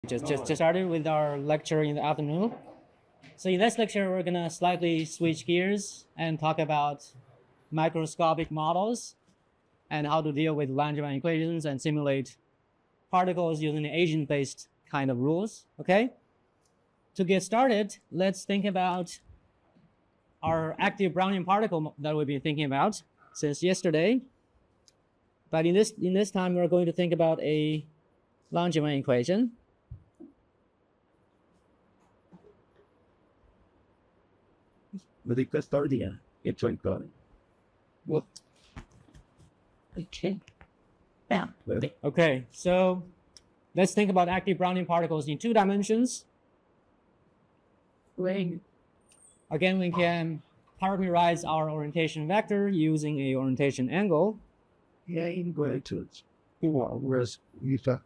Just started with our lecture in the afternoon. So in this lecture, we're gonna slightly switch gears and talk about microscopic models and how to deal with Langevin equations and simulate particles using agent-based kind of rules, okay? To get started, let's think about our active Brownian particle that we've been thinking about since yesterday. But in this time, we're going to think about a Langevin equation. But it got started, yeah. It's like going. What? Okay. Yeah. Okay, so let's think about active Brownian particles in 2 dimensions. Again, we can parameterize our orientation vector using a orientation angle. Yeah, in going to it. Whereas you thought.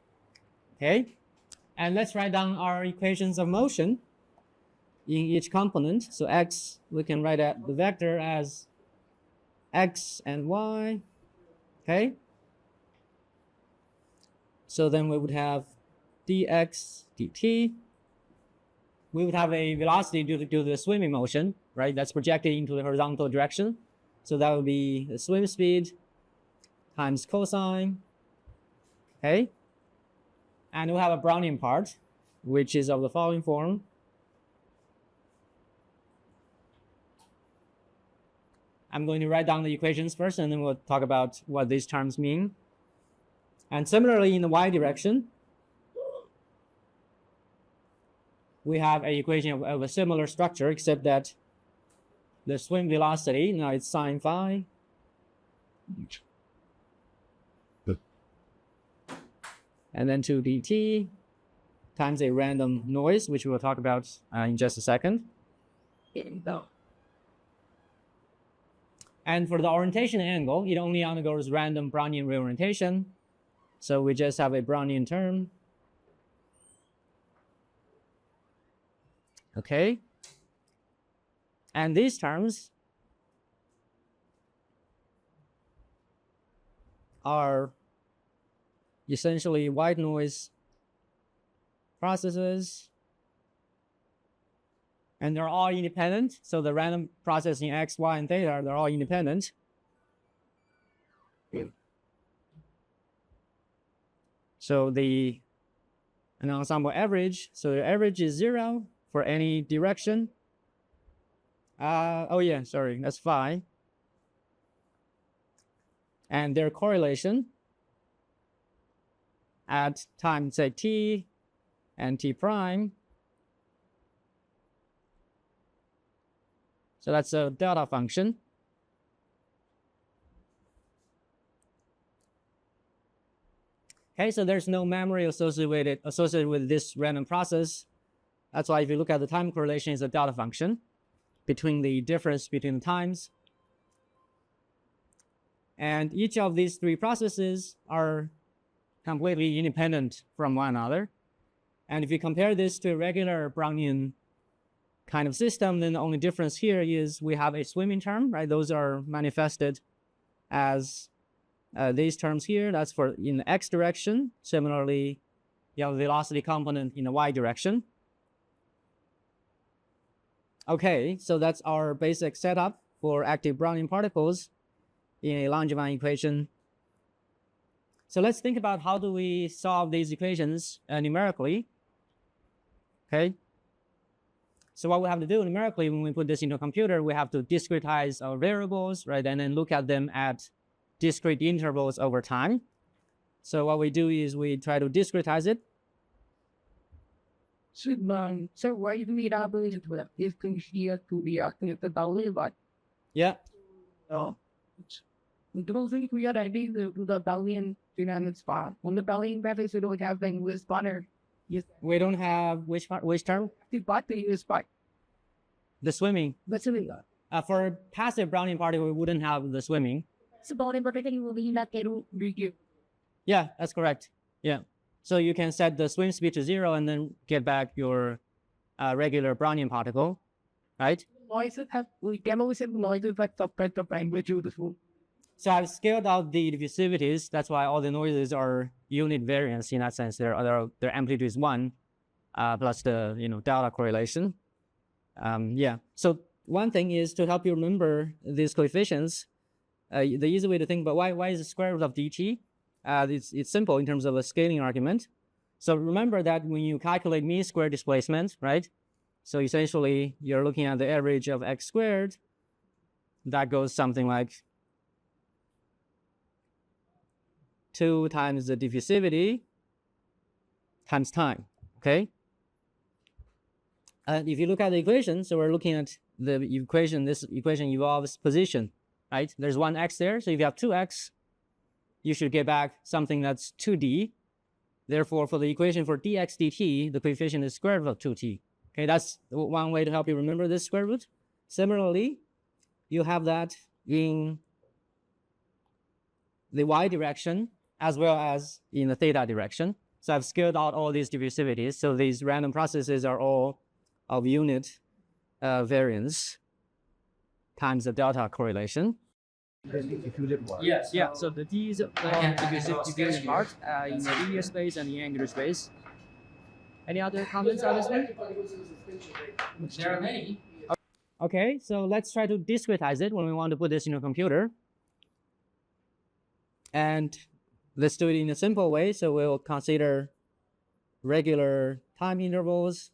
Okay, and let's write down our equations of motion in each component. So x, we can write out the vector as x and y. Okay, so then we would have dx dt. We would have a velocity due to the swimming motion, right? That's projected into the horizontal direction. So that would be the swim speed times cosine. Okay, and we'll have a Brownian part, which is of the following form. I'm going to write down the equations first, and then we'll talk about what these terms mean. And similarly, in the y direction, we have an equation of a similar structure, except that the swim velocity, now it's sine phi. And then 2 dt times a random noise, which we will talk about in just a second. And for the orientation angle, it only undergoes random Brownian reorientation. So we just have a Brownian term. Okay. And these terms are essentially white noise processes. And they're all independent. So the random processing x, y, and theta, they're all independent. So an ensemble average, so the average is 0 for any direction. Oh yeah, sorry, that's phi. And their correlation at time, say t and t prime. So that's a delta function. Okay, so there's no memory associated with this random process. That's why if you look at the time correlation, it's a delta function between the difference between the times. And each of these 3 processes are completely independent from one another. And if you compare this to a regular Brownian kind of system, then the only difference here is we have a swimming term, right? Those are manifested as these terms here. That's for in the x direction. Similarly, you have a velocity component in the y direction. Okay, so that's our basic setup for active Brownian particles in a Langevin equation. So let's think about how do we solve these equations numerically. Okay. So what we have to do numerically when we put this into a computer, we have to discretize our variables, right? And then look at them at discrete intervals over time. So what we do is we try to discretize it. So why do we have this thing here to be acting at the Bowlian? Yeah. No. We don't think we are adding to the Bowlian dynamic spot. On the Bowlian methods, we don't have the spawner. Yes. We don't have which term? The body is spot. The swimming. The swimming. For passive Brownian particle, we wouldn't have the swimming. So Bowlian particle will be not to begin. Yeah, that's correct. Yeah. So you can set the swim speed to 0 and then get back your regular Brownian particle, right? Noises have, we can always have noises that subtract the language of the school. So I've scaled out the diffusivities. That's why all the noises are unit variance in that sense. Their amplitude is 1. plus the delta correlation. Yeah. So one thing is to help you remember these coefficients. The easy way to think about why is the square root of dt? It's simple in terms of a scaling argument. So remember that when you calculate mean square displacement, right? So essentially, you're looking at the average of x squared. That goes something like 2 times the diffusivity times time, okay? And if you look at the equation, so we're looking at the equation, this equation involves position, right? There's one x there, so if you have 2x, you should get back something that's 2d. Therefore, for the equation for dx dt, the coefficient is square root of 2t. Okay, that's one way to help you remember this square root. Similarly, you have that in the y direction as well as in the theta direction. So I've scaled out all these diffusivities. So these random processes are all of unit variance times the delta correlation. Yes. Yeah. So the D is diffusion part in the linear space and the angular space. Any other comments on this one? There are many. Okay, so let's try to discretize it when we want to put this in a computer. And let's do it in a simple way. So we'll consider regular time intervals.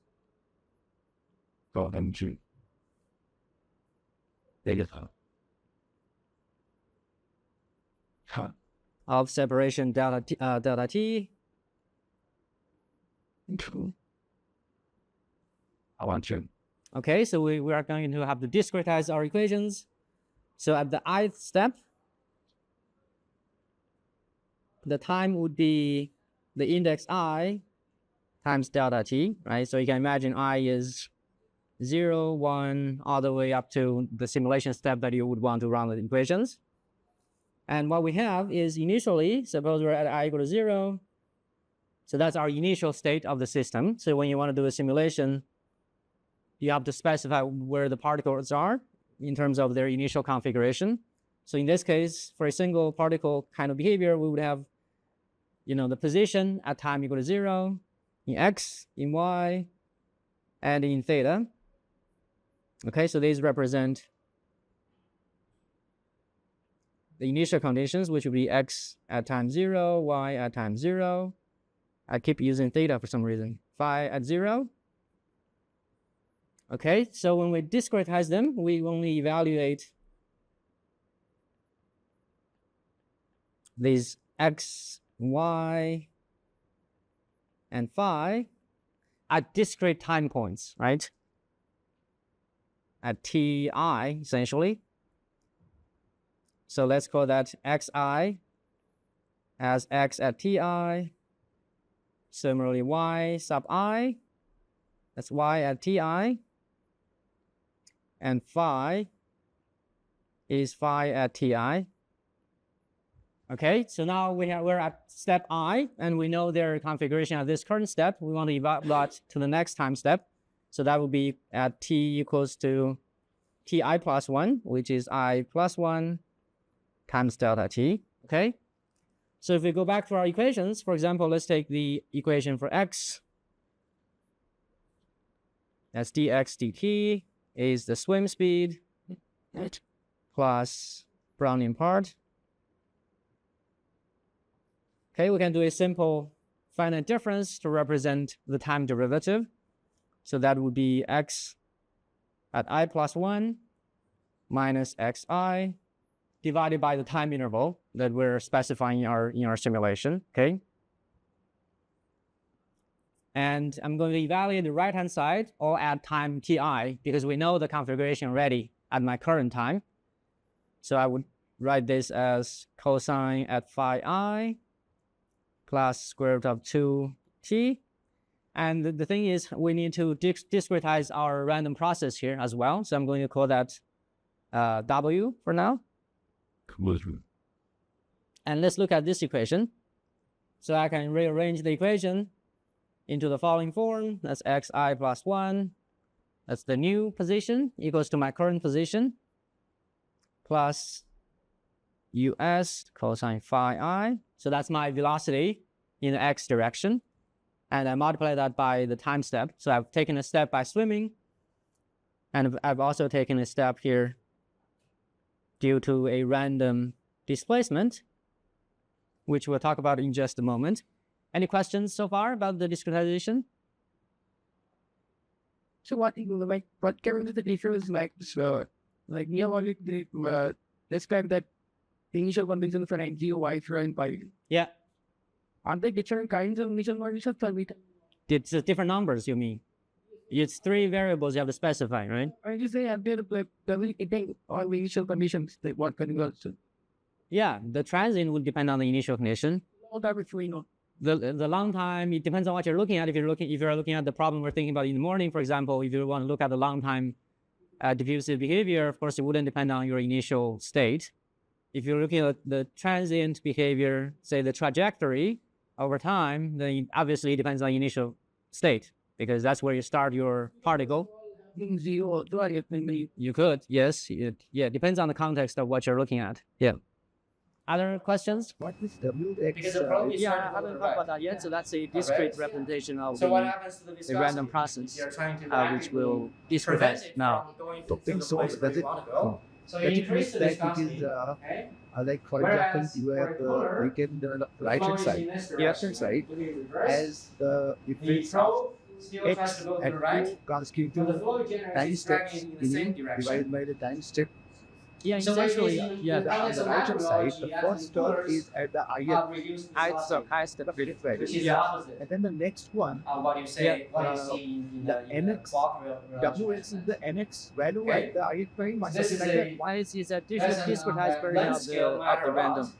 Of separation delta t. Okay, so we are going to have to discretize our equations. So at the ith step, the time would be the index I times delta t, right? So you can imagine I is 0, 1, all the way up to the simulation step that you would want to run the equations. And what we have is initially, suppose we're at I equal to 0. So that's our initial state of the system. So when you want to do a simulation, you have to specify where the particles are in terms of their initial configuration. So in this case, for a single particle kind of behavior, we would have, the position at time equal to 0, in x, in y, and in theta. Okay, so these represent the initial conditions, which would be x at time 0, y at time 0. I keep using theta for some reason. Phi at 0. Okay, so when we discretize them, we only evaluate these x, y, and phi at discrete time points, right? At ti, essentially. So let's call that xi as x at ti. Similarly, y sub I, that's y at ti. And phi is phi at ti. Okay, so now we're at step I, and we know their configuration at this current step. We want to evaluate to the next time step. So that would be at t equals to ti plus 1, which is I plus 1 times delta t. Okay, so if we go back to our equations, for example, let's take the equation for x. That's dx dt is the swim speed plus Brownian part. Okay, we can do a simple finite difference to represent the time derivative. So that would be x at I plus 1 minus xi divided by the time interval that we're specifying in our simulation, okay? And I'm going to evaluate the right-hand side all at time ti because we know the configuration already at my current time. So I would write this as cosine at phi I plus square root of 2t. And the thing is, we need to discretize our random process here as well. So I'm going to call that w for now. And let's look at this equation. So I can rearrange the equation into the following form. That's xi plus 1. That's the new position equals to my current position plus us cosine phi I. So that's my velocity in the x direction. and I multiply that by the time step. So I've taken a step by swimming, and I've also taken a step here due to a random displacement, which we'll talk about in just a moment. Any questions so far about the discretization? So what carries the difference like neurologic describe that initial conditions for NGO, Y and pi. Yeah. Are there different kinds of initial conditions for beta? It's different numbers, you mean? It's 3 variables you have to specify, right? I just say, are there like depending on the initial conditions, like what conditions? Yeah, the transient would depend on the initial condition. All that which we know. The long time, it depends on what you're looking at. If you're looking at the problem we're thinking about in the morning, for example, if you want to look at the long time diffusive behavior, of course, it wouldn't depend on your initial state. If you're looking at the transient behavior, say the trajectory over time, then obviously it depends on the initial state, because that's where you start your particle. Zero, you could, yes. Yeah, depends on the context of what you're looking at. Yeah. Other questions? What is WX? Because the problem is I haven't talked about that yet, so that's a discrete representation of the random process, which we'll discretize now. So does it? So That it means that it is like, for example, you have written the right hand side, left hand side as the difference of x at 2 consecutive time steps divided by the time step. Yeah, essentially, yeah. On the right hand side, the first term is at the highest step of it, right? Yeah. And then the next one, What you say, what you see the nx, Wx is the nx value at the ith prime, or something like that. Why is a discretized version of the random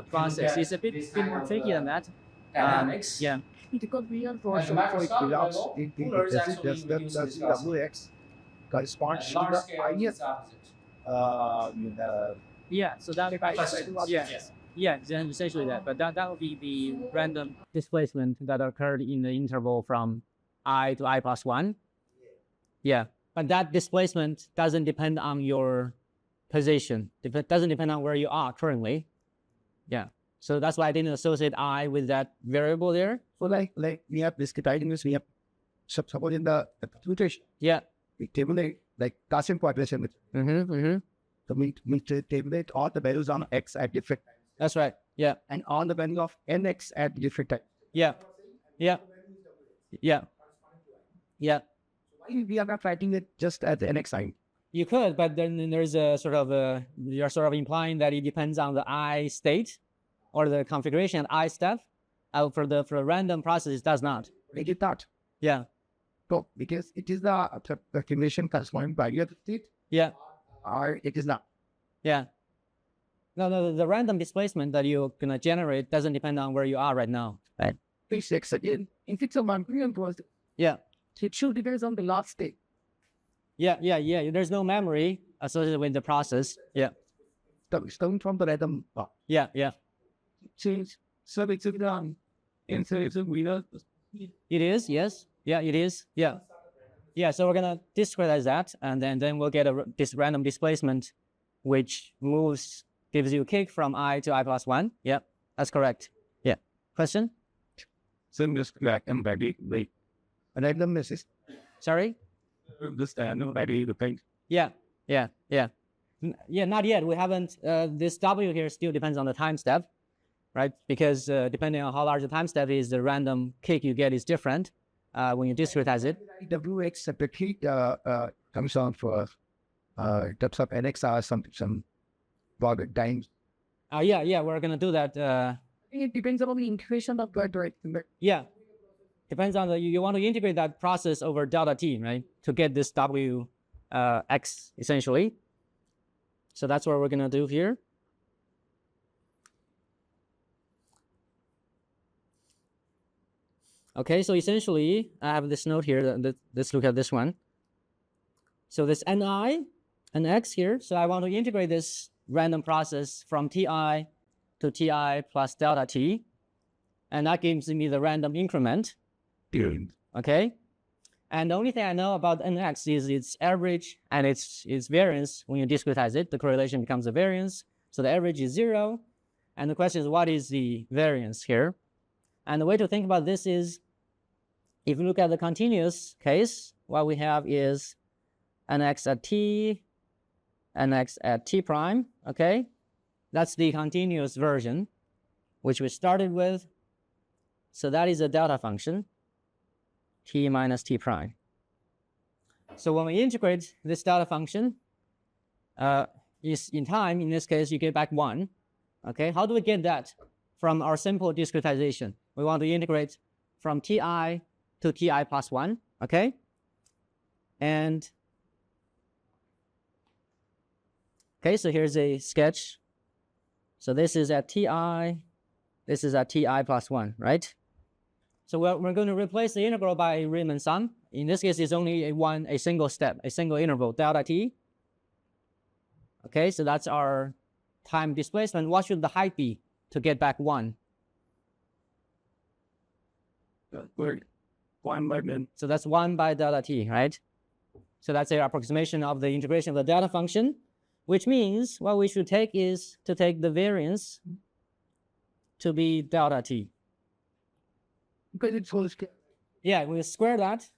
process? It's a bit more tricky than that. Yeah. Because we are for sure it belongs in does Wx corresponds to the ith. Yeah, so that yeah, then essentially that. But that would be the random displacement that occurred in the interval from I to I+1. Yeah, but that displacement doesn't depend on your position. It doesn't depend on where you are currently. Yeah, so that's why I didn't associate I with that variable there. So like we have discretizing this, we have suppose in the computation. Yeah. We tabulate like Gaussian quadration. So we tabulate all the values on x at different times. That's right. Yeah. And all the values of nx at different times. Yeah. Yeah. Yeah. Yeah. Why we are not writing it just at the nx sign? You could, but then there's a sort of you're sort of implying that it depends on the I state or the configuration at I step. For the random process, it does not. It did not. Yeah. So because it is the configuration corresponding value of the state. Yeah. Or it is not. Yeah. No, the random displacement that you're gonna generate doesn't depend on where you are right now. Right. Please again. If it's a Manchurian process, yeah, it should depend on the last state. Yeah. There's no memory associated with the process. Yeah. It's coming from the random. Yeah. Change. So it's done. And so it's a winner. It is, yes. Yeah, it is. Yeah. Yeah, so we're gonna discretize that, and then we'll get this random displacement, which gives you a kick from I to I+1. Yeah, that's correct. Yeah. Question? So just back and back the randomness is. Sorry? Just the thing. Yeah. Not yet. We haven't. This W here still depends on the time step, right? Because depending on how large the time step is, the random kick you get is different. When you discretize it. Wx separately comes on for terms of nx or some border times. Yeah, we're gonna do that. It depends on the integration of that, right? Yeah, depends on you want to integrate that process over delta t, right, to get this W x essentially. So that's what we're gonna do here. Okay, so essentially, I have this note here. Let's look at this one. So this Ni and X here. So I want to integrate this random process from Ti to Ti plus delta T. And that gives me the random increment. Okay? And the only thing I know about Nx is its average and its variance. When you discretize it, the correlation becomes a variance. So the average is 0. And the question is, what is the variance here? And the way to think about this is, if you look at the continuous case, what we have is nx at t, nx at t prime, okay? That's the continuous version, which we started with. So that is a delta function, t minus t prime. So when we integrate this delta function, is in time, in this case, you get back 1. Okay, how do we get that from our simple discretization? We want to integrate from ti to ti plus 1, okay? And, okay, so here's a sketch. So this is at ti, this is at ti plus 1, right? So we're going to replace the integral by a Riemann sum. In this case, it's only a single step, a single interval, delta t. Okay, so that's our time displacement. What should the height be to get back 1? 1 by min. So that's 1 by delta t, right? So that's an approximation of the integration of the delta function, which means what we should take is to take the variance to be delta t. Because it's whole scale. Yeah, we square that.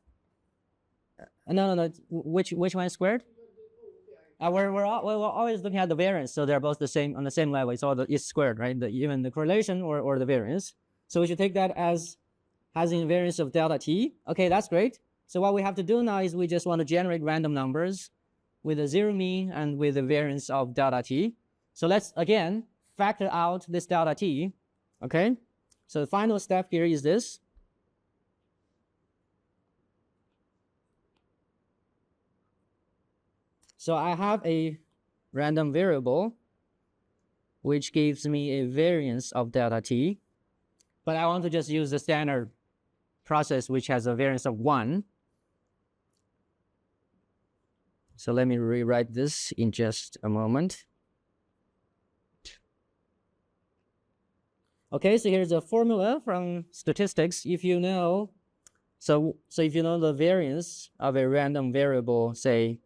No. Which one is squared? We're always looking at the variance, so they're both the same on the same level. It's squared, right? Even the correlation or the variance. So we should take that as having a variance of delta t. Okay, that's great. So what we have to do now is we just want to generate random numbers with a zero mean and with a variance of delta t. So let's again factor out this delta t. Okay. So the final step here is this. So I have a random variable which gives me a variance of delta t, but I want to just use the standard process which has a variance of 1. So let me rewrite this in just a moment. Okay, so here's a formula from statistics. If you know, so if you know the variance of a random variable, say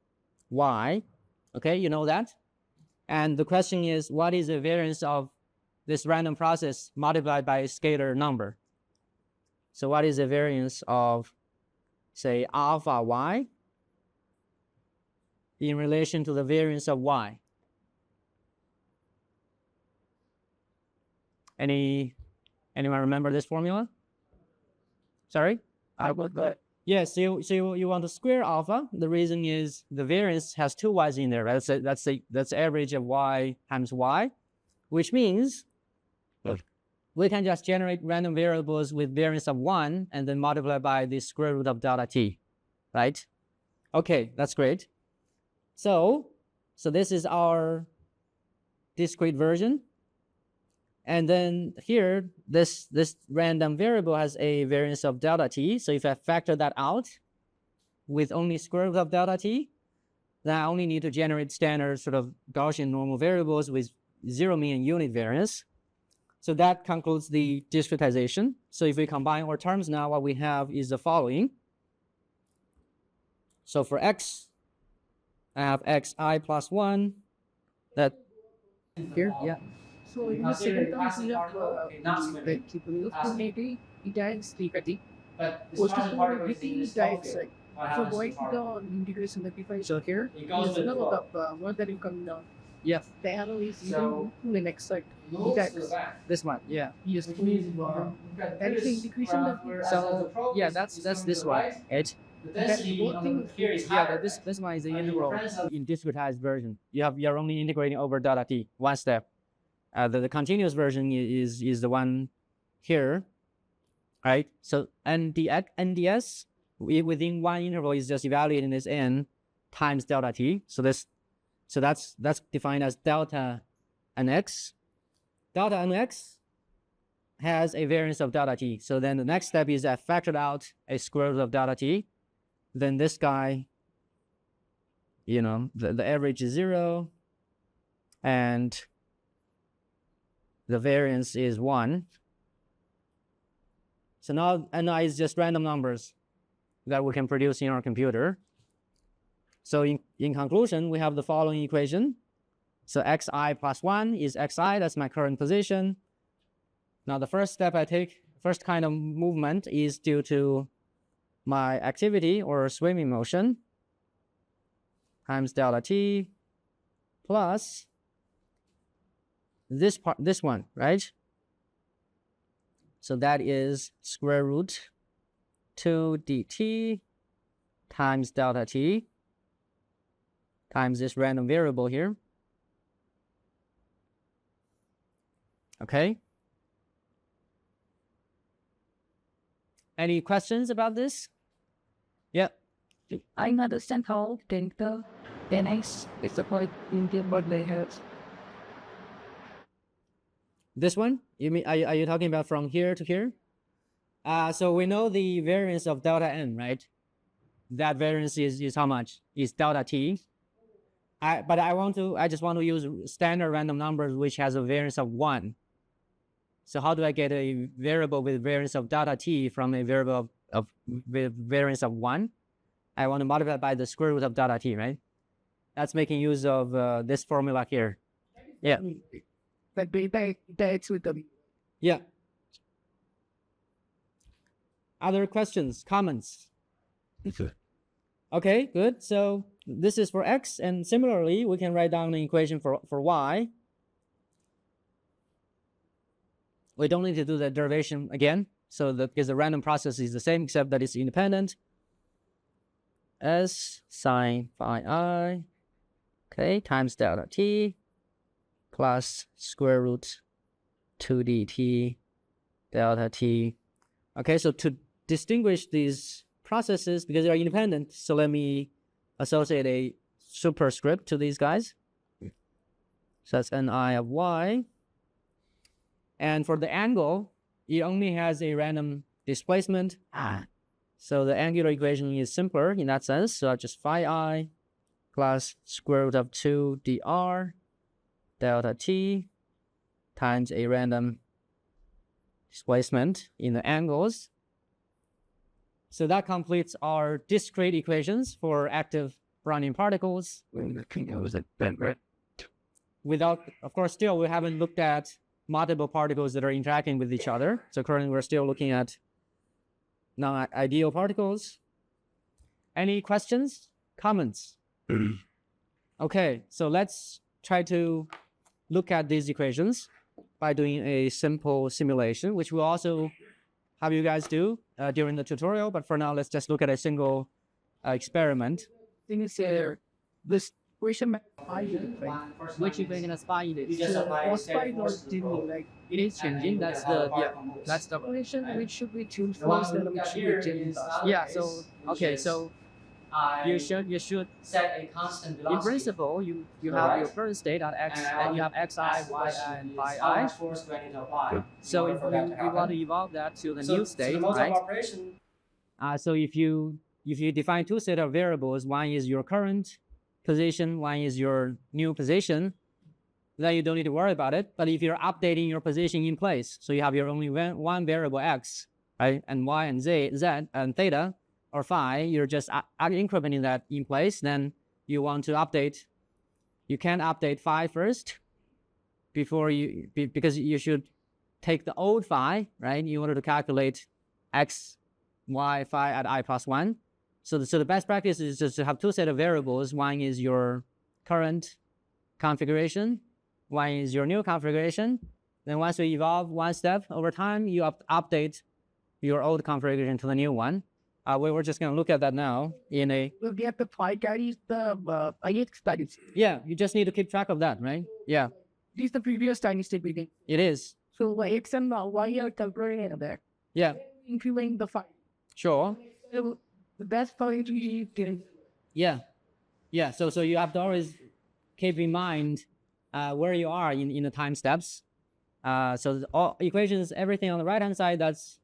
y, okay, you know that. And the question is, what is the variance of this random process multiplied by a scalar number? So what is the variance of, say, alpha y in relation to the variance of y? Anyone remember this formula? Sorry? I would like. Yes, so you want to square alpha. The reason is the variance has 2 y's in there, right? That's the average of y times y, which means we can just generate random variables with variance of 1 and then multiply by the square root of delta t, right? Okay, that's great. So this is our discrete version. And then here, this random variable has a variance of delta t. So if I factor that out with only square root of delta t, then I only need to generate standard sort of Gaussian normal variables with zero mean and unit variance. So that concludes the discretization. So if we combine our terms now, what we have is the following. So for x, I have xi plus 1. That here, yeah. So in the second term, we have maybe it times 330. First of all, it times like, so going to the integration that if I show here, is no more than you come down. Yeah. The arrow is to the next side. Times. This one, yeah. Yes, that is the integration that we So yeah, that's this one, right? that both things. Yeah, this one is the integral in discretized version. You're only integrating over delta t, one step. The continuous version is the one here, right? So NDS within one interval is just evaluating this n times delta t. So that's defined as delta nx. Delta nx has a variance of delta t. So then the next step is I factored out a square root of delta t. Then this guy, you know, the average is 0, and the variance is 1. So now it's just random numbers that we can produce in our computer. So in conclusion, we have the following equation. So xi plus 1 is xi, that's my current position. Now the first step I take, first kind of movement is due to my activity or swimming motion times delta t plus this part, this one, right? So that is square root 2 dt times delta t times this random variable here. Okay. Any questions about this? Yeah. I understand how delta NX is a point in the what they have. This one? You mean, are you talking about from here to here? So we know the variance of delta n, right? That variance is how much? Is delta t. But I just want to use standard random numbers which has a variance of 1. So how do I get a variable with variance of delta t from a variable with variance of 1? I want to multiply by the square root of delta t, right? That's making use of this formula here. Yeah. But that's with the Yeah. Other questions, comments? Okay, good. So this is for x, and similarly, we can write down an equation for y. We don't need to do the derivation again, so because the random process is the same, except that it's independent. S sine phi I, okay, times delta t plus square root 2 dt delta t. Okay, so to distinguish these processes, because they are independent, so let me associate a superscript to these guys. So that's ni of y. And for the angle, it only has a random displacement. So the angular equation is simpler in that sense. So just phi I plus square root of 2 dr delta t times a random displacement in the angles. So that completes our discrete equations for active Brownian particles. Without, of course, still we haven't looked at multiple particles that are interacting with each other. So currently we're still looking at non-ideal particles. Any questions, comments? Okay, so let's try to look at these equations by doing a simple simulation, which we'll also have you guys do during the tutorial. But for now, let's just look at a single experiment. thing is this question Which equation is phi it is? phosphide or didn't like It is changing. That's the that's the question which should be choose first and which should be changed last. So okay, so you should set a constant in velocity. principle you have your current state at x and you have xi, yi, and phi How I. much force do I need to apply? So in if order for that to you want happen? to evolve that to the So new the state, mode right? of operation. So if you define two set of variables, one is your current position, one is your new position, then you don't need to worry about it. But if you're updating your position in place, so you have your only one variable x, right, and y and z and theta or phi, you're just incrementing that in place. Then you want to update. You can update phi first before because you should take the old phi, right, in order to calculate x, y, phi at I plus 1. So the best practice is just to have two set of variables. One is your current configuration, one is your new configuration. Then once you evolve one step over time, you update your old configuration to the new one. We're just going to look at that now in a... We'll get the phi carries the ix values. Yeah, you just need to keep track of that, right? Yeah, This is the previous tiny state reading. it is. So x and y are temporary and there. Yeah, Including the phi. sure. So the best phi to be Yeah, yeah. So you have to always keep in mind where you are in the time steps. So all equations, everything on the right hand side, that's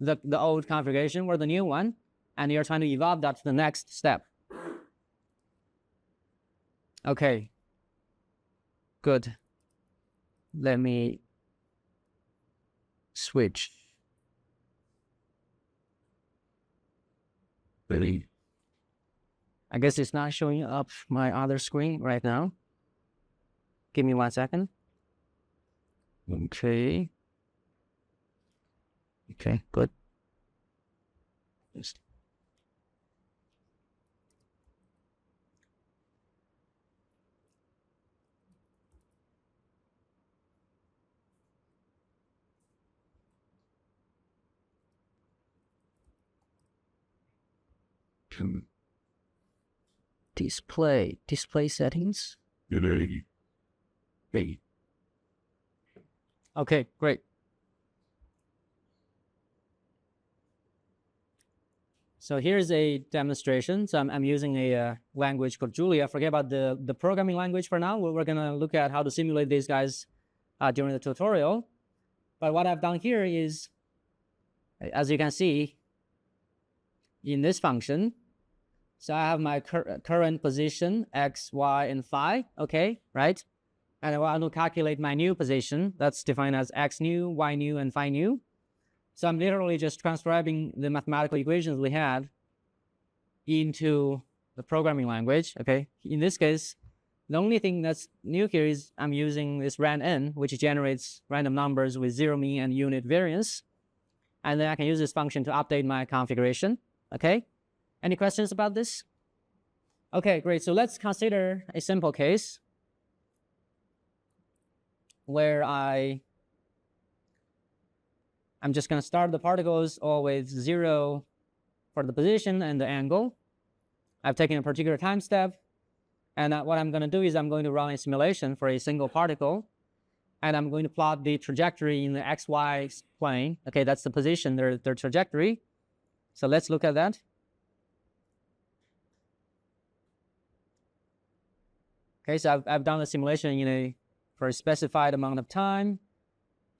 the old configuration or the new one, and you're trying to evolve that to the next step. Okay. Good. Let me switch. I guess it's not showing up my other screen right now. Give me 1 second. Okay. Okay, good. Display settings. Okay, great. So here's a demonstration. So I'm using a language called Julia. Forget about the programming language for now. We're going to look at how to simulate these guys during the tutorial. But what I've done here is, as you can see, in this function, so I have my current position, x, y, and phi, okay, right? And I want to calculate my new position. That's defined as x new, y new, and phi new. So I'm literally just transcribing the mathematical equations we had into the programming language, okay? In this case, the only thing that's new here is I'm using this randn, which generates random numbers with zero mean and unit variance. And then I can use this function to update my configuration, okay? Any questions about this? Okay, great. So let's consider a simple case where I'm just going to start the particles all with 0 for the position and the angle. I've taken a particular time step, and what I'm going to do is I'm going to run a simulation for a single particle, and I'm going to plot the trajectory in the xy plane. Okay, that's the position, their trajectory. So let's look at that. Okay, so I've done the simulation for a specified amount of time.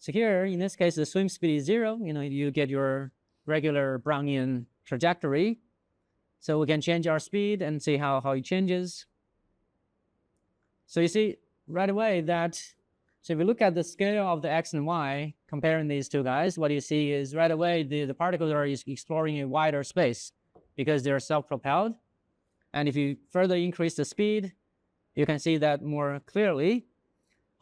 So here, in this case, the swim speed is 0. You get your regular Brownian trajectory. So we can change our speed and see how it changes. So you see right away that, so if you look at the scale of the x and y, comparing these two guys, what you see is right away the particles are exploring a wider space because they're self-propelled. And if you further increase the speed, you can see that more clearly.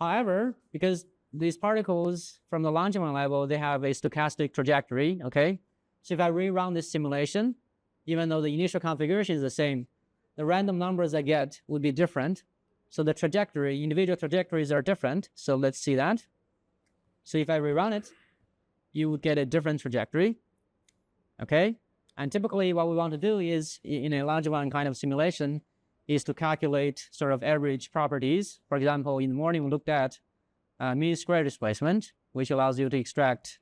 However, because these particles from the Langevin level, they have a stochastic trajectory, okay? So if I rerun this simulation, even though the initial configuration is the same, the random numbers I get would be different. So the trajectory, individual trajectories are different. So let's see that. So if I rerun it, you would get a different trajectory, okay? And typically what we want to do is, in a Langevin kind of simulation, is to calculate sort of average properties. For example, in the morning we looked at mean square displacement, which allows you to extract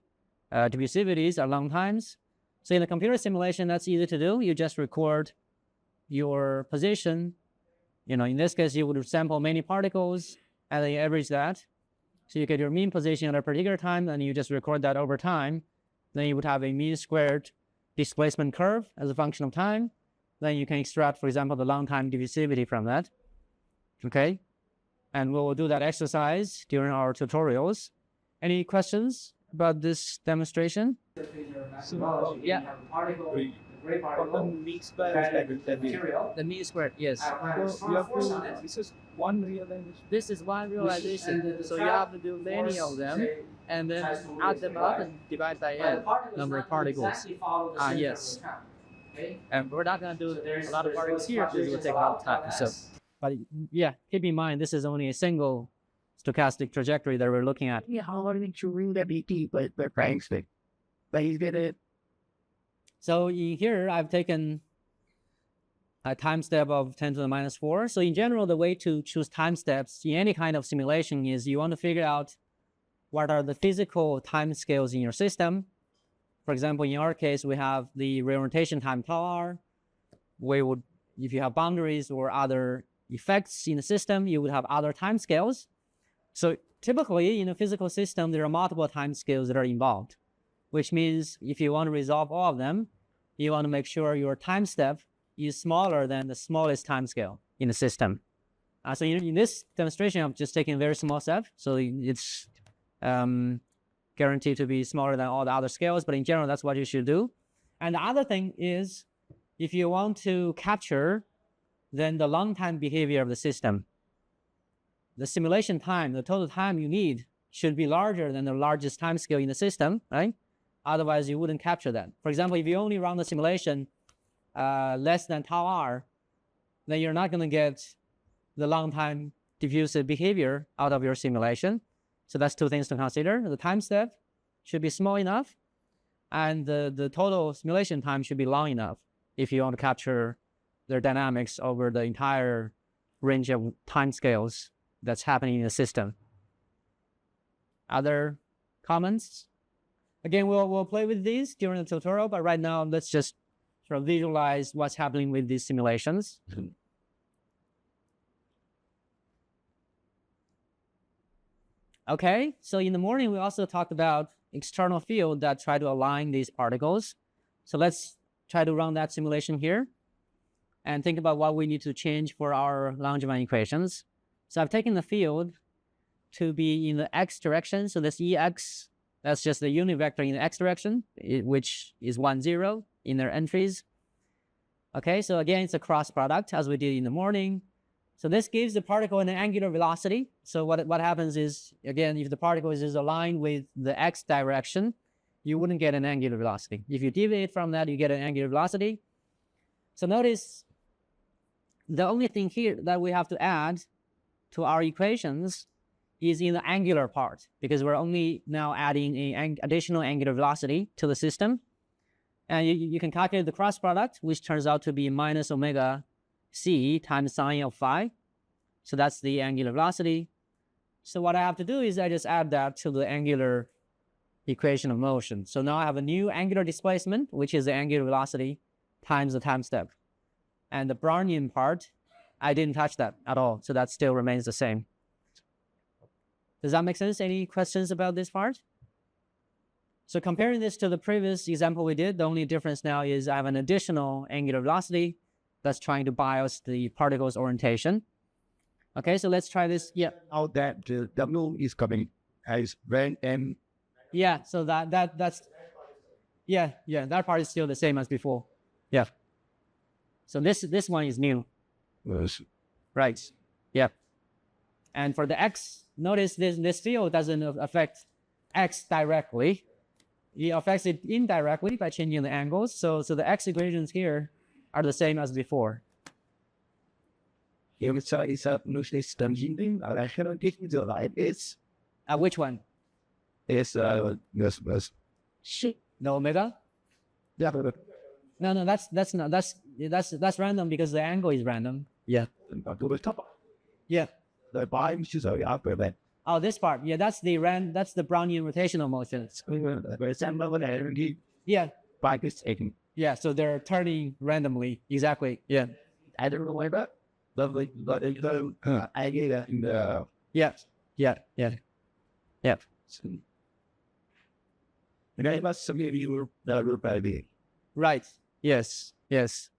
diffusivities at long times. So in the computer simulation, that's easy to do. You just record your position. In this case, you would sample many particles and then you average that. So you get your mean position at a particular time, and you just record that over time. Then you would have a mean squared displacement curve as a function of time. Then you can extract, for example, the long time diffusivity from that, okay? And we'll do that exercise during our tutorials. Any questions about this demonstration? So, yeah. The mean square is The mean squared, yes. So you have to, this is one realization. This is one realization. So you have to do many of them and then add them up and divide by n, number of particles. Yes. And we're not going to do a lot of particles here because it will take a lot of time. So, but yeah, keep in mind, this is only a single stochastic trajectory that we're looking at. Yeah, how are you to read that BT, but thanks, but you get it. So in here, I've taken a time step of 10 to the minus 4. So in general, the way to choose time steps in any kind of simulation is you want to figure out what are the physical time scales in your system. For example, in our case, we have the reorientation time tau r. If you have boundaries or other effects in the system, you would have other time scales. So typically, in a physical system, there are multiple time scales that are involved, which means if you want to resolve all of them, you want to make sure your time step is smaller than the smallest time scale in the system. So in this demonstration, I'm just taking a very small step. So it's guaranteed to be smaller than all the other scales, but in general, that's what you should do. And the other thing is, if you want to capture then the long time behavior of the system, the simulation time, the total time you need should be larger than the largest time scale in the system, right? Otherwise, you wouldn't capture that. For example, if you only run the simulation less than tau r, then you're not going to get the long time diffusive behavior out of your simulation. So that's two things to consider. The time step should be small enough, and the total simulation time should be long enough. if you want to capture their dynamics over the entire range of timescales that's happening in the system. Other comments? Again, we'll play with these during the tutorial, but right now let's just sort of visualize what's happening with these simulations. Okay, so in the morning, we also talked about external field that try to align these particles. So let's try to run that simulation here and think about what we need to change for our Langevin equations. So I've taken the field to be in the x direction. So this Ex, that's just the unit vector in the x direction, which is 1, 0 in their entries. Okay, so again, it's a cross product as we did in the morning. So this gives the particle an angular velocity. So what happens is, again, if the particle is aligned with the x direction, you wouldn't get an angular velocity. If you deviate from that, you get an angular velocity. So notice the only thing here that we have to add to our equations is in the angular part, because we're only now adding an additional angular velocity to the system. And you can calculate the cross product, which turns out to be minus omega c times sine of phi. So that's the angular velocity. So what I have to do is I just add that to the angular equation of motion. So now I have a new angular displacement, which is the angular velocity times the time step. And the Brownian part, I didn't touch that at all. So that still remains the same. Does that make sense? Any questions about this part? So comparing this to the previous example we did, the only difference now is I have an additional angular velocity that's trying to bias the particle's orientation. Okay, so let's try this. Yeah. Now that W is coming as when M. Yeah, so that's that part is still the same as before. Yeah. So this one is new. Yes. Right. Yeah. And for the X, notice this field doesn't affect X directly. It affects it indirectly by changing the angles. So the X equations here are the same as before. It's a nucleus tangent. I cannot take the light. It's Which one? yes. The omega? Yeah. No, that's random because the angle is random. Yeah. To the top. Yeah. The bottom is upper then. Oh, this part. Yeah, that's the Brownian rotational motion. Yeah. Bike is taking. Yeah, so they're turning randomly. Exactly. Yeah. I don't know why that. But I get that in the. Yeah. Yeah. Yeah. Yeah. And I must submit you that will be. Right. Yes. Yes.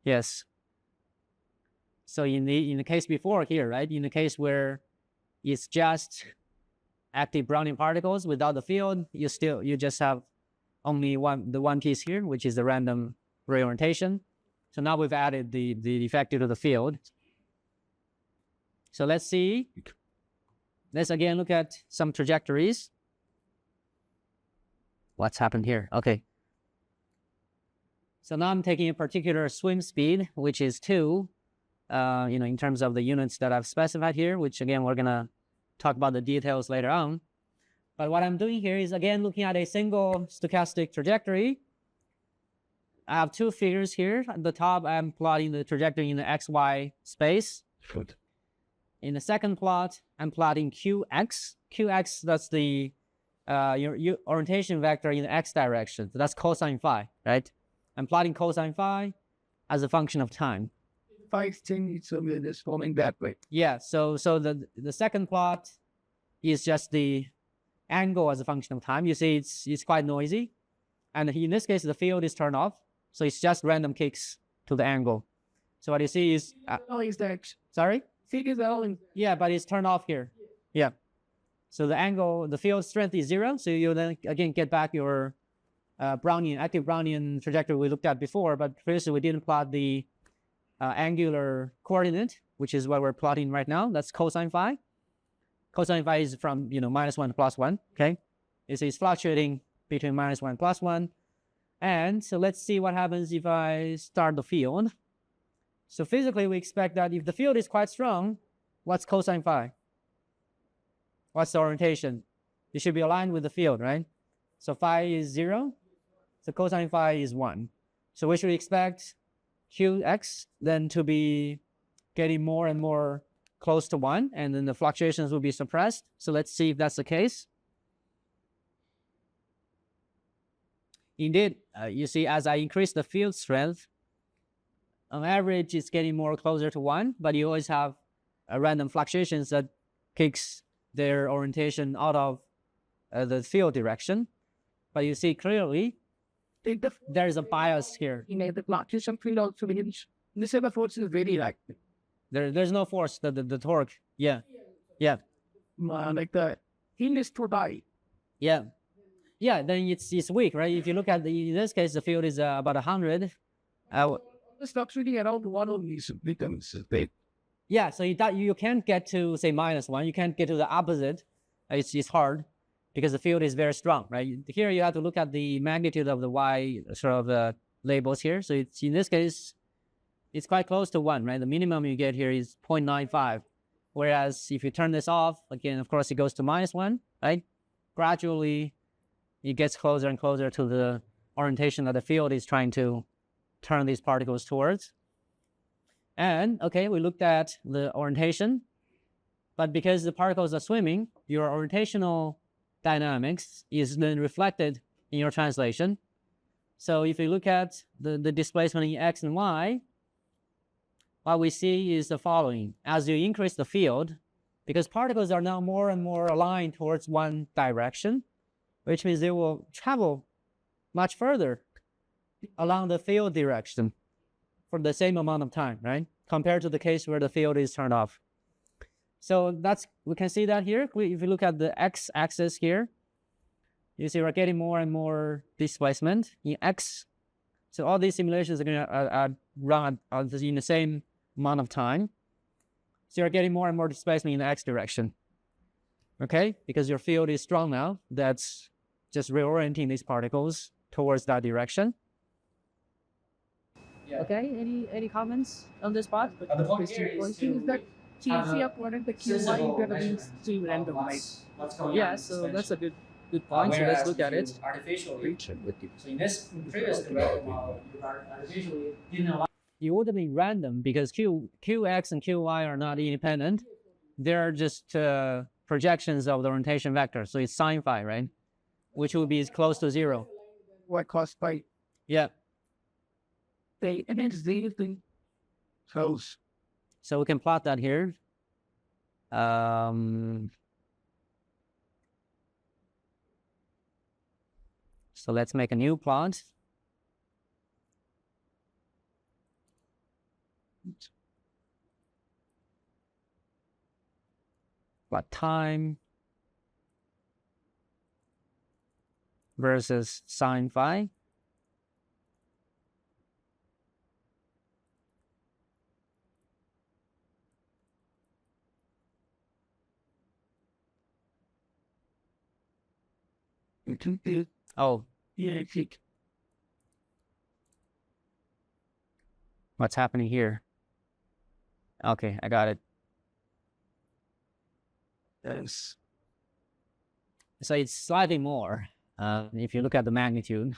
Yes. So in the case before here, right? In the case where it's just active Brownian particles without the field, you just have only the one piece here, which is the random reorientation. So now we've added the effective to the field. So let's see. Let's again look at some trajectories. What's happened here? Okay. So now I'm taking a particular swim speed, which is 2, in terms of the units that I've specified here, which again, we're gonna talk about the details later on. But what I'm doing here is again, looking at a single stochastic trajectory. I have 2 figures here. At the top, I'm plotting the trajectory in the XY space. Good. In the second plot, I'm plotting QX. QX, that's the your orientation vector in the X direction. So that's cosine phi, right? I'm plotting cosine phi as a function of time. Phi thing is forming that way. Yeah, so the second plot is just the angle as a function of time. You see it's quite noisy. And in this case, the field is turned off. So it's just random kicks to the angle. So what you see is... sorry? Yeah, but it's turned off here. Yeah. So the angle, the field strength is 0. So you then again get back your active Brownian trajectory we looked at before. But previously we didn't plot the angular coordinate, which is what we're plotting right now. That's cosine phi. Cosine phi is from -1 to +1. Okay. It's fluctuating between -1 and +1. And so let's see what happens if I start the field. So physically, we expect that if the field is quite strong, what's cosine phi? What's the orientation? It should be aligned with the field, right? So phi is 0. So cosine phi is 1. So we should expect Qx then to be getting more and more close to 1, and then the fluctuations will be suppressed. So let's see if that's the case. Indeed, you see, as I increase the field strength, on average, it's getting more closer to 1, but you always have random fluctuations that kicks their orientation out of the field direction. But you see clearly, there is a bias here. The fluctuation field also means this type of force is very active. There's no force, the torque. Yeah. Like the field is too high. Yeah, then it's weak, right? If you look at in this case, the field is about 100. It's actually around 1 only becomes big. Yeah, so you can't get to, say, -1. You can't get to the opposite. It's hard because the field is very strong, right? Here you have to look at the magnitude of the y sort of labels here. So it's in this case, it's quite close to 1, right? The minimum you get here is 0.95. Whereas if you turn this off, again, of course, it goes to -1, right? Gradually, it gets closer and closer to the orientation that the field is trying to turn these particles towards. And, okay, we looked at the orientation, but because the particles are swimming, your orientational dynamics is then reflected in your translation. So if you look at the displacement in x and y, what we see is the following. As you increase the field, because particles are now more and more aligned towards one direction, which means they will travel much further along the field direction for the same amount of time, right? Compared to the case where the field is turned off. So we can see that here. If you look at the x-axis here, you see we're getting more and more displacement in x. So all these simulations are going to run in the same amount of time. So you're getting more and more displacement in the x direction. Okay? Because your field is strong now. That's just reorienting these particles towards that direction. Yeah. Okay, any comments on this part? The point here is that QC according to QY you're gonna be stream random, right? What's going on? Yeah, so that's a good point. So let's look at it. Artificially, so in this previous theoretical model, you artificially didn't allow. It would be random because Qx and Qy are not independent. They're just projections of the orientation vector. So it's sine phi, right? Which would be close to 0. What caused by Yeah. the energy thing close. So we can plot that here. So let's make a new plot. Plot time versus sine phi. Oh, Yeah, what's happening here? Okay, I got it. yes. So it's slightly more if you look at the magnitude.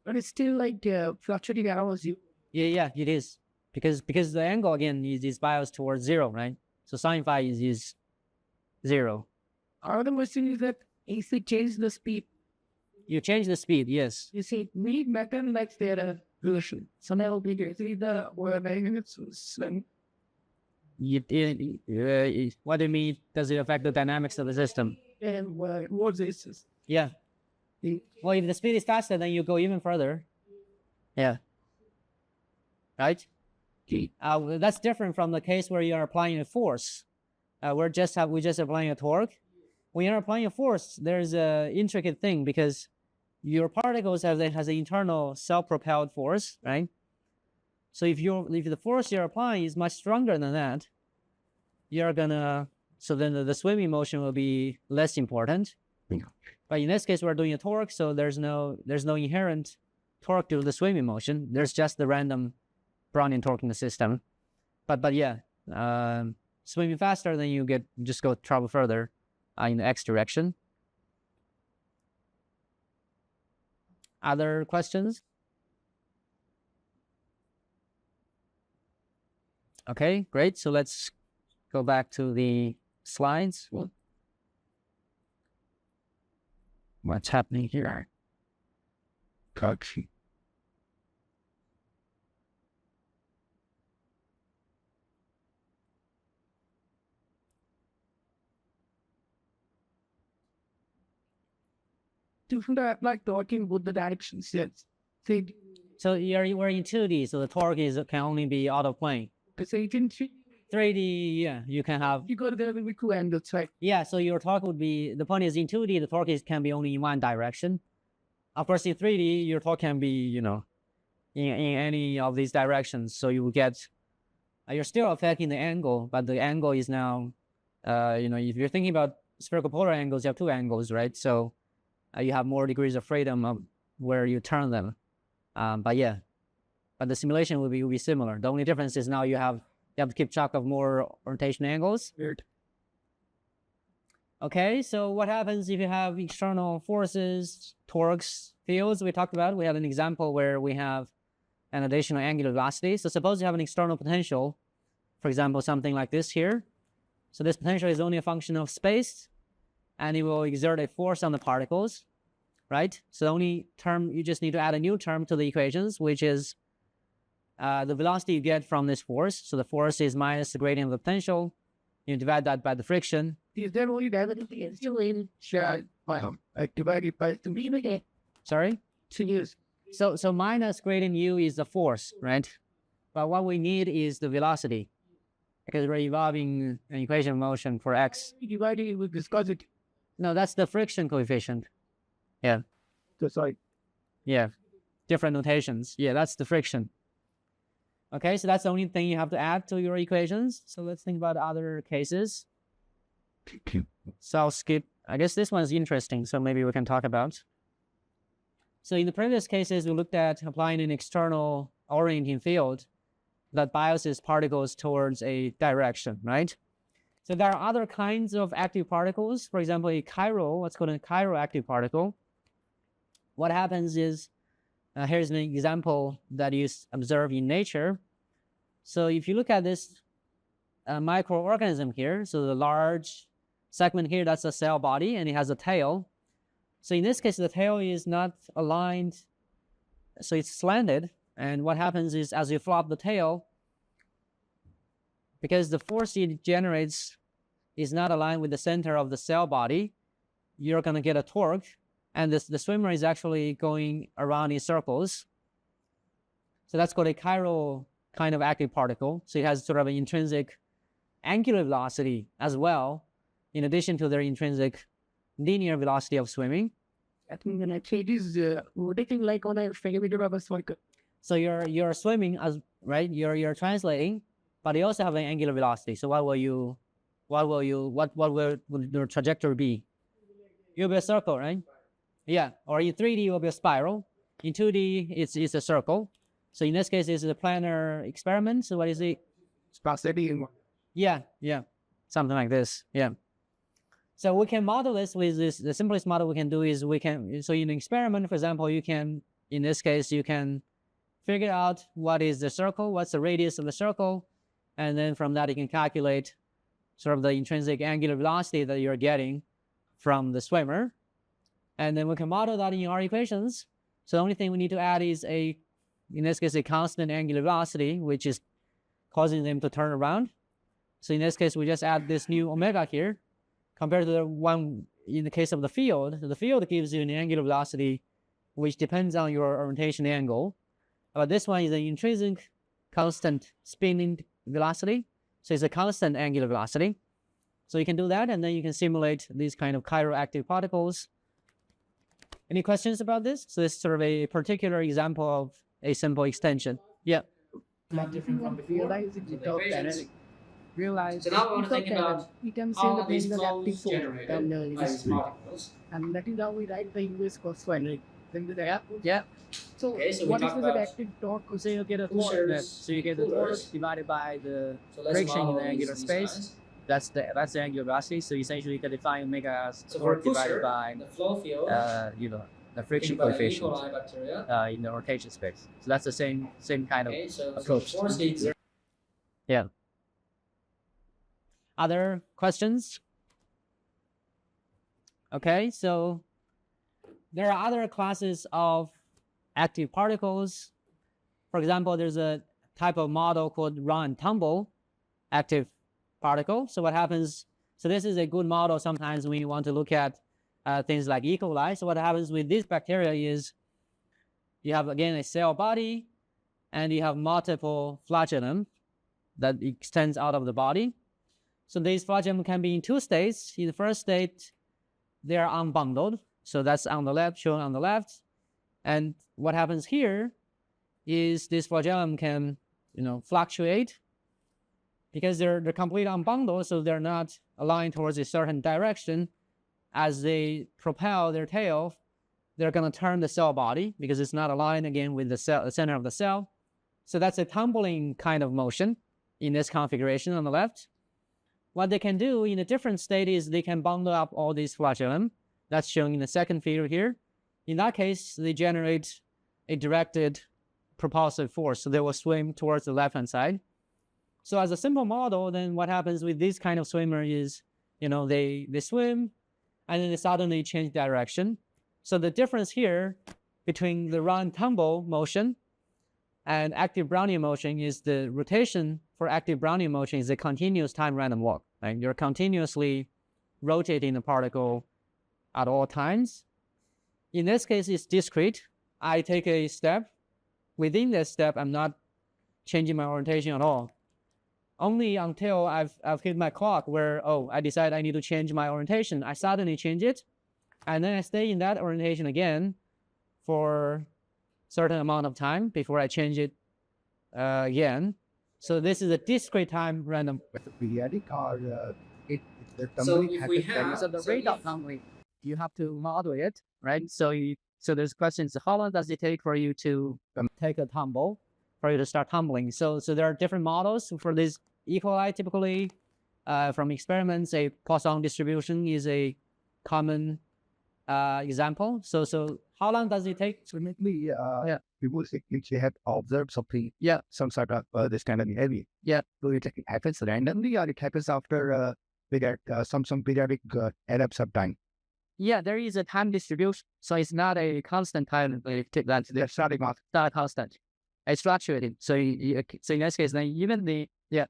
But it's still like fluctuating hours. Yeah, it is. Because the angle, again, is biased towards 0, right? So sine phi is 0. Another question is that if we change the speed, You change the speed, yes. you see, we matter like their relation. So now we can see the where it's slim. What do you mean? Does it affect the dynamics of the system? And what is this? Yeah. Well, if the speed is faster, then you go even further. Yeah. Right? That's different from the case where you are applying a force. We're just applying a torque. When you're applying a force, there's an intricate thing because your particles has an internal self-propelled force, right? So if the force you're applying is much stronger than that, so then the swimming motion will be less important. Yeah. But in this case, we're doing a torque, so there's no inherent torque to the swimming motion. There's just the random Brownian torque in the system. But yeah, swimming faster, then you just go travel further in the x direction. Other questions? Okay, great. So let's go back to the slides. What's happening here? Kachi. Different like talking about the directions, yes. Say, So we're in 2D, so the torque can only be out of plane. say in 3D, yeah, you can have. you got there will be two angles, right? Yeah, so your torque would be, the point is in 2D, the torque can be only in one direction. Of course, in 3D, your torque can be, you know, in any of these directions. So you will get, you're still affecting the angle, but the angle is now, you know, if you're thinking about spherical polar angles, you have two angles, right? So you have more degrees of freedom of where you turn them. But yeah, but the simulation will be similar. The only difference is now you have to keep track of more rotation angles. Weird. Okay, so what happens if you have external forces, torques, fields we talked about? We had an example where we have an additional angular velocity. So suppose you have an external potential, for example, something like this here. So this potential is only a function of space, and it will exert a force on the particles, right? So the only term, you just need to add a new term to the equations, which is the velocity you get from this force. So the force is minus the gradient of the potential. You divide that by the friction. Is there only gravity insulated? Sure. I divided by 2 again. Sorry? To use. So minus gradient u is the force, right? But what we need is the velocity, because we're evolving an equation of motion for x. Divided with viscosity. No, that's the friction coefficient. Yeah. So sorry. Yeah. Different notations. Yeah, that's the friction. Okay, so that's the only thing you have to add to your equations. So let's think about other cases. So I'll skip. I guess this one is interesting, so maybe we can talk about. So in the previous cases, we looked at applying an external orienting field that biases particles towards a direction, right? So there are other kinds of active particles. For example, a chiral, what's called a chiroactive particle. What happens is, here's an example that you observe in nature. So if you look at this microorganism here, so the large segment here, that's a cell body, and it has a tail. So in this case, the tail is not aligned, so it's slanted. And what happens is, as you flop the tail, because the force it generates is not aligned with the center of the cell body, you're going to get a torque. And the swimmer is actually going around in circles. So that's called a chiral kind of active particle. So it has sort of an intrinsic angular velocity as well, in addition to their intrinsic linear velocity of swimming. I think the next it is rotating like on a perimeter of a circle. So you're swimming as right. You're translating, but you also have an angular velocity. So what will your trajectory be? You'll be a circle, right? Yeah. Or in 3D, it will be a spiral. In 2D, it's a circle. So in this case, it's a planar experiment. So what is it? Sparsity. Yeah. Something like this. Yeah. So we can model this with this. The simplest model we can do is so in an experiment, for example, in this case, you can figure out what is the circle, what's the radius of the circle, and then from that, you can calculate sort of the intrinsic angular velocity that you're getting from the swimmer. And then we can model that in our equations. So the only thing we need to add is in this case, a constant angular velocity, which is causing them to turn around. So in this case, we just add this new omega here, compared to the one in the case of the field. The field gives you an angular velocity, which depends on your orientation angle. But this one is an intrinsic constant spinning velocity. So it's a constant angular velocity. So you can do that, and then you can simulate these kind of chiroactive particles. Any questions about this? So this is sort of a particular example of a simple extension. Yeah. Not different from the realize it without kinetic. Realize So now I want to think about we can say how the these being flows active force generated and by these particles. and that is how we write the inverse cos finite. Then the app. Yeah. So, Okay, so we what is talked the about active torque? So you get a Pushers, torque. So you get the torque pullers. divided by the So let's friction in model the angular these space. lines. That's the angular velocity. So essentially, you can define omega as So for a torque divided pusher, by the flow field, the friction think about E. coefficient coli bacteria. in the rotation space. So that's the same kind of Okay, so approach. force is Yeah. Other questions? Okay, so there are other classes of active particles. For example, there's a type of model called run and tumble active particle. So what happens, so this is a good model sometimes when you want to look at things like E. coli. So what happens with this bacteria is you have, again, a cell body, and you have multiple flagellum that extends out of the body. So these flagellum can be in two states. In the first state, they are unbundled. So that's on the left, shown on the left. And what happens here is this flagellum can, fluctuate because they're completely unbundled, so they're not aligned towards a certain direction. As they propel their tail, they're going to turn the cell body because it's not aligned again with the center of the cell. So that's a tumbling kind of motion in this configuration on the left. What they can do in a different state is they can bundle up all these flagellum. That's shown in the second figure here. In that case, they generate a directed propulsive force. So they will swim towards the left-hand side. So as a simple model, then what happens with this kind of swimmer is, they swim and then they suddenly change direction. So the difference here between the run tumble motion and active Brownian motion is the rotation for active Brownian motion is a continuous time random walk. Right? You're continuously rotating the particle at all times. In this case, it's discrete. I take a step. Within that step, I'm not changing my orientation at all. Only until I've hit my clock where, I decide I need to change my orientation. I suddenly change it, and then I stay in that orientation again for certain amount of time before I change it again. So this is a discrete time random. Periodic or the So tumbling if we happens have, So the rate of tumbling, you have to model it, right? So there's questions, how long does it take for you to take a tumble, for you to start tumbling? So there are different models for this E. coli. Typically, from experiments, a Poisson distribution is a common example. So how long does it take? So maybe people actually have observed something, some sort of this kind of behavior. Yeah. So it happens randomly, or it happens after some periodic elapse of time. Yeah, there is a time distribution, so it's not a constant time. That's They're starting off. not constant. It's fluctuating. So so in this case, then even So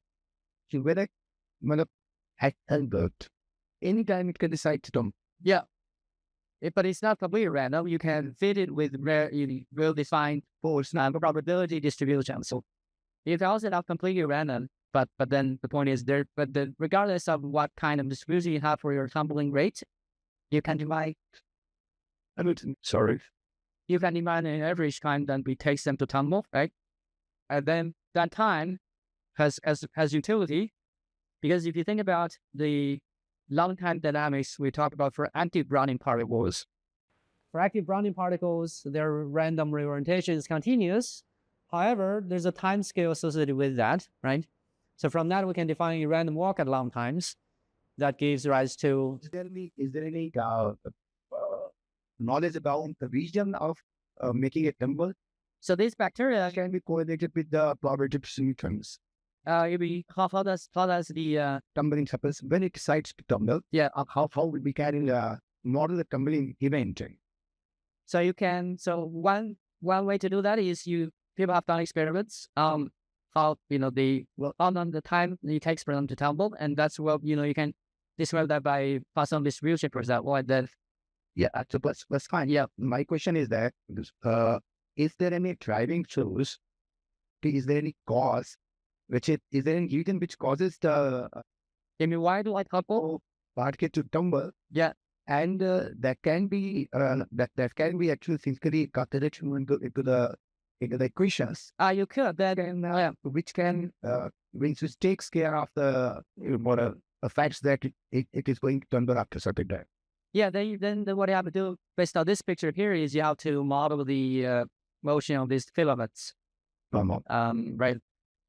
when a convert, anytime it can decide to dump. but it's not completely random. You can fit it with well-defined force and probability distribution. So it's also not completely random. But then the point is regardless of what kind of distribution you have for your tumbling rate, you can divide. You can divide an average time that it takes them to tumble, right? And then that time has utility, because if you think about the long time dynamics we talked about for active Brownian particles. For active Brownian particles, their random reorientation is continuous. However, there's a time scale associated with that, right? So from that, we can define a random walk at long times. That gives rise to... Is there any knowledge about the region of making it tumble? So these bacteria Can be correlated with the probability symptoms. how does the Tumbling happens when it decides to tumble. Yeah. How we can model the tumbling event. so one way to do that is people have done experiments how they will on the time it takes for them to tumble, and that's what you can describe that by Poisson distribution, for example, and then So that's fine. Yeah. My question is that is there any driving force? Is there any cause? Is there any reason which causes the why do I tumble? particle to tumble? Yeah. And that can be actually physically calculated into the equations. You could, but Which takes care of the facts that it is going to tumble after a certain time. then what you have to do based on this picture here is you have to model the motion of these filaments. Right.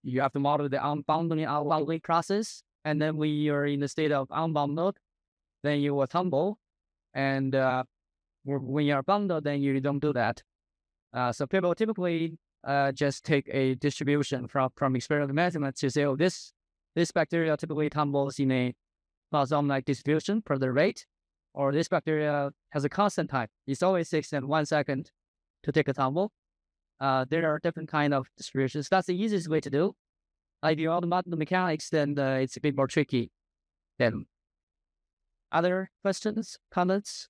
You have to model the unbundling outbundling process, and then when you're in the state of unbundled, then you will tumble, and when you're bundled, then you don't do that. So people typically just take a distribution from experimental measurements to say, oh, this bacteria typically tumbles in a polysom-like distribution per the rate, or this bacteria has a constant time. It's always 6 and 1 second to take a tumble. There are different kind of distributions. That's the easiest way to do. If you want the mechanics, then it's a bit more tricky. Then, other questions, comments?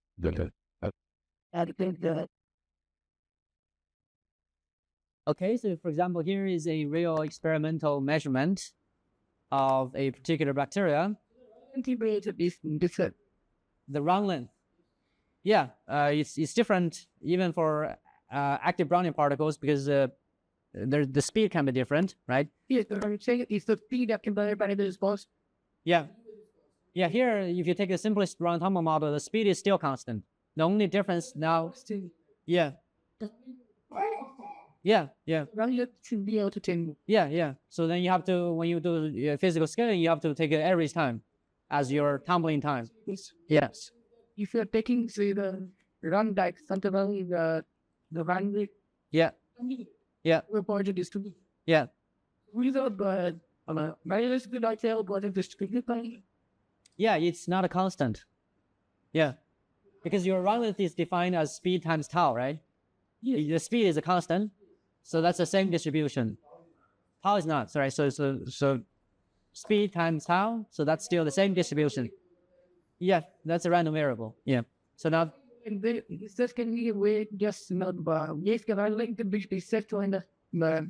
Okay, so for example, here is a real experimental measurement of a particular bacteria. Different. The run length. Yeah, it's different even for active Brownian particles because the speed can be different, right? Yes, but I'm saying it's the speed that can be by the response. Yeah. Yeah, here, if you take the simplest round tumble model, the speed is still constant. The only difference now... Yeah. Yeah. To be able to tell. Yeah. So then you have to, when you do physical scaling, you have to take average time as your tumbling time. Yes. If you're taking, say, the run like something the run rate. Yeah. We're pointed is to be. Yeah. Without the minus the detail, but if the speed time. Yeah, it's not a constant. Yeah. Because your run length is defined as speed times tau, right? Yes. The speed is a constant. So that's the same distribution. Tau is not, sorry. So speed times tau, so that's still the same distribution. Yeah, that's a random variable. Yeah. So now... And this can be a way just not yes, can I link the big set to the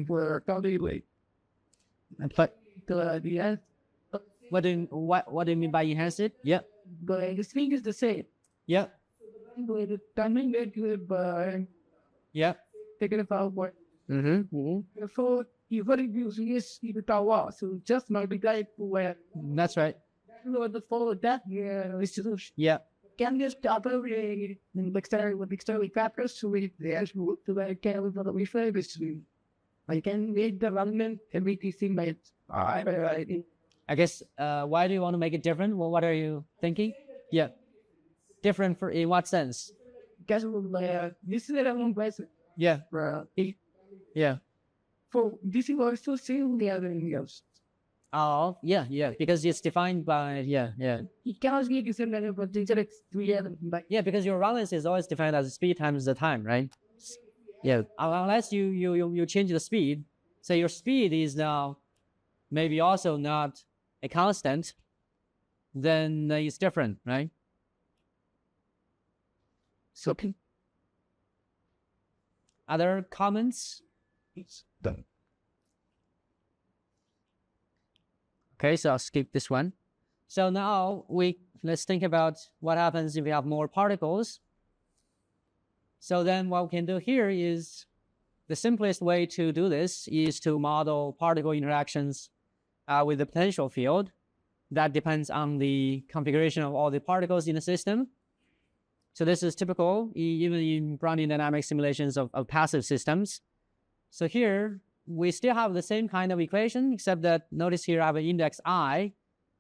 for way. But the end. what do you mean by enhance it? Yeah. But the speed is the same. Yeah. The timing that you have Yeah. taken about what. Mm-hmm. So you got to use yes in the tower. So just multiply it where. That's right. The follow that solution. Yeah. Can just operate with external factors to read the actual to the can of the reframe is I can read the relevant everything by I guess why do you want to make it different? Well, what are you thinking? Yeah. Different for in what sense? Guess this is a long question. Yeah. Yeah. For this is also same the other years. Oh, yeah. Because it's defined by yeah. It cannot be different but yeah, because your run length is always defined as speed times the time, right? Yeah. Unless you change the speed, say your speed is now maybe also not a constant, then it's different, right? So other comments? It's done. Okay, so I'll skip this one. So now let's think about what happens if we have more particles. So then what we can do here is the simplest way to do this is to model particle interactions with the potential field. That depends on the configuration of all the particles in the system. So this is typical even in Brownian dynamic simulations of passive systems. So here, we still have the same kind of equation, except that notice here I have an index I.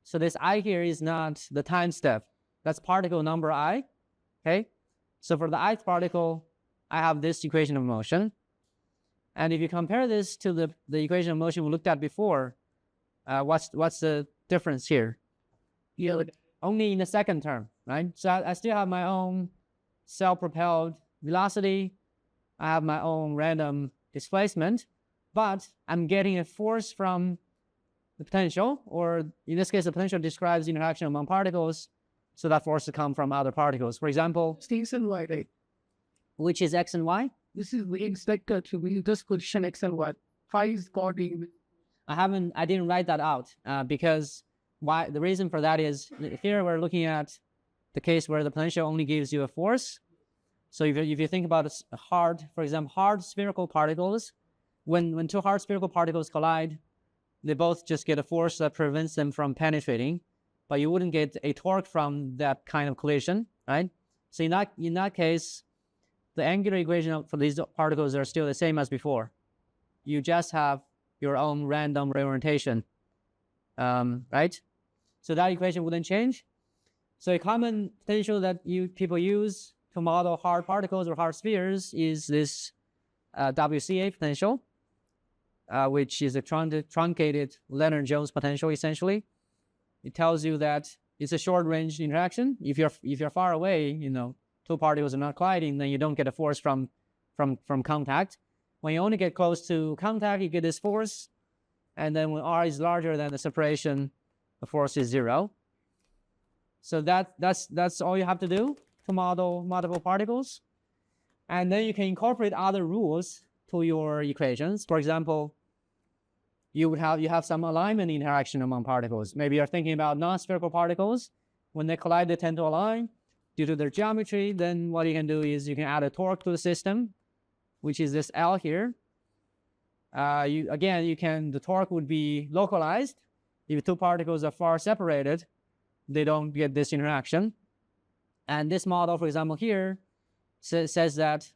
So this I here is not the time step. That's particle number I. Okay? So for the ith particle, I have this equation of motion. And if you compare this to the equation of motion we looked at before, what's the difference here? yeah, Only in the second term, right? So I still have my own self-propelled velocity. I have my own random displacement. But I'm getting a force from the potential, or in this case, the potential describes the interaction among particles, so that force to come from other particles. For example, X and Y, right? Which is X and Y? This is we expect to be this position X and Y. Phi is coordinate. I didn't write that out because the reason for that is here we're looking at the case where the potential only gives you a force. So if you think about for example, hard spherical particles, when two hard spherical particles collide, they both just get a force that prevents them from penetrating, but you wouldn't get a torque from that kind of collision, right? So in that case, the angular equation for these particles are still the same as before. You just have your own random reorientation, right? So that equation wouldn't change. So a common potential that people use to model hard particles or hard spheres is this WCA potential, which is a truncated Lennard-Jones potential, essentially. It tells you that it's a short-range interaction. If you're far away, you know, two particles are not colliding, then you don't get a force from contact. When you only get close to contact, you get this force. And then when R is larger than the separation, the force is 0. So that's all you have to do to model multiple particles. And then you can incorporate other rules to your equations. For example, you have some alignment interaction among particles. Maybe you're thinking about non-spherical particles. When they collide, they tend to align due to their geometry. Then what you can do is you can add a torque to the system, which is this L here. The torque would be localized. If two particles are far separated, they don't get this interaction. And this model, for example, here says that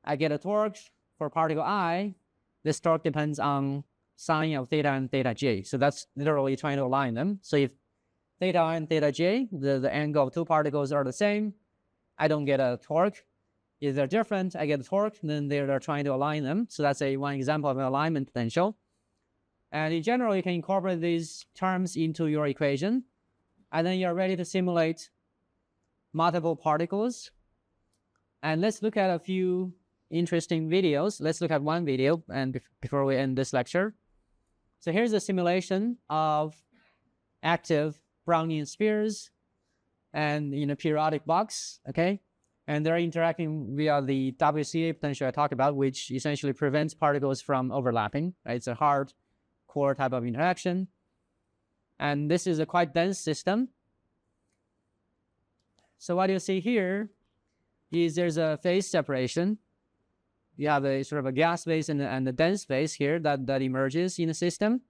I get a torque for particle I. This torque depends on sine of theta and theta j. So that's literally trying to align them. So if theta and theta j, the angle of two particles are the same, I don't get a torque. If they're different, I get a torque, then they're trying to align them. So that's one example of an alignment potential. And in general, you can incorporate these terms into your equation. And then you're ready to simulate multiple particles. And let's look at a few interesting videos. Let's look at one video and before we end this lecture. So here's a simulation of active Brownian spheres and in a periodic box, okay? And they're interacting via the WCA potential I talked about, which essentially prevents particles from overlapping, right? It's a hard core type of interaction. And this is a quite dense system. So what you see here is there's a phase separation. You have a sort of a gas phase and a dense phase here that emerges in the system.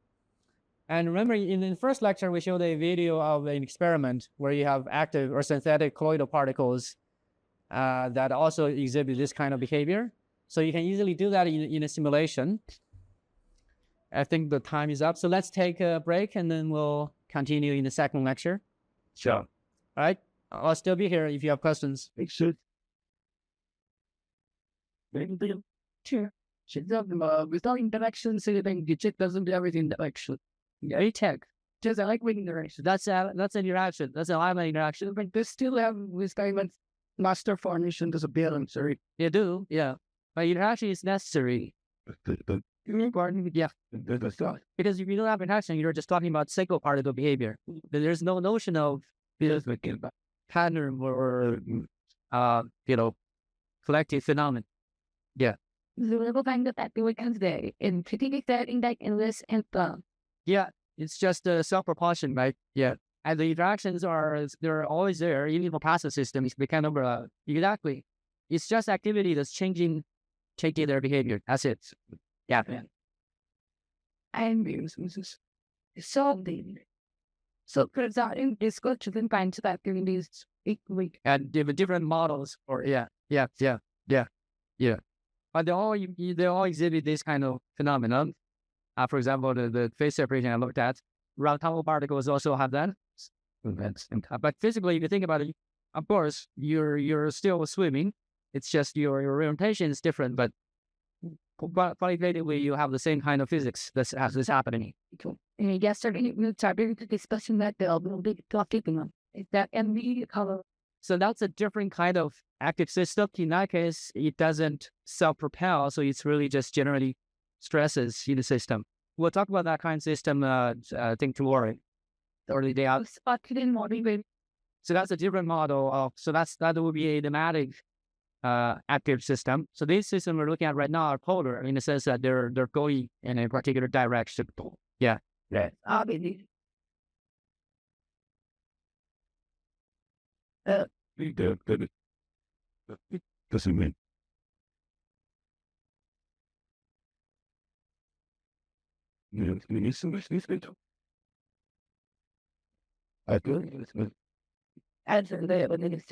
And remember, in the first lecture, we showed a video of an experiment where you have active or synthetic colloidal particles that also exhibit this kind of behavior. So you can easily do that in a simulation. I think the time is up. So let's take a break and then we'll continue in the second lecture. Sure. All right. I'll still be here if you have questions. Sure. Without interaction, so then the check doesn't do everything interaction. Yeah, you check. Just I like with interaction. That's an interaction. That's an alignment interaction. But they still have this kind of master formation disappearance, sorry. You do, yeah. But interaction is necessary. Yeah. Because if you don't have interaction, you're just talking about single particle behavior. There's no notion of pattern or collective phenomenon. Yeah. The little thing that we can say in pretty that in that endless and Yeah, it's just self-propulsion, right? Yeah. And the interactions they're always there, even for passive systems. They kind of exactly. It's just activity that's changing their behavior. That's it. Yeah. I'm so so presenting discourse to the kinds of activities equally. And different models or yeah. But they all exhibit this kind of phenomenon. For example, the phase separation I looked at, round-tunnel particles also have that. But physically, if you think about it, of course, you're still swimming. It's just your orientation is different, but qualitatively, you have the same kind of physics that's happening. Yesterday, we started discussing that the big topic is that MV color. So that's a different kind of active system. In that case, it doesn't self-propel, so it's really just generally stresses in the system. We'll talk about that kind of system, I think, tomorrow. Or the day out. So that's a different model. That would be a pneumatic active system. So these systems we're looking at right now are polar in the sense that they're going in a particular direction. Yeah. Yeah. Doesn't mean. I do. Answer there, but then it's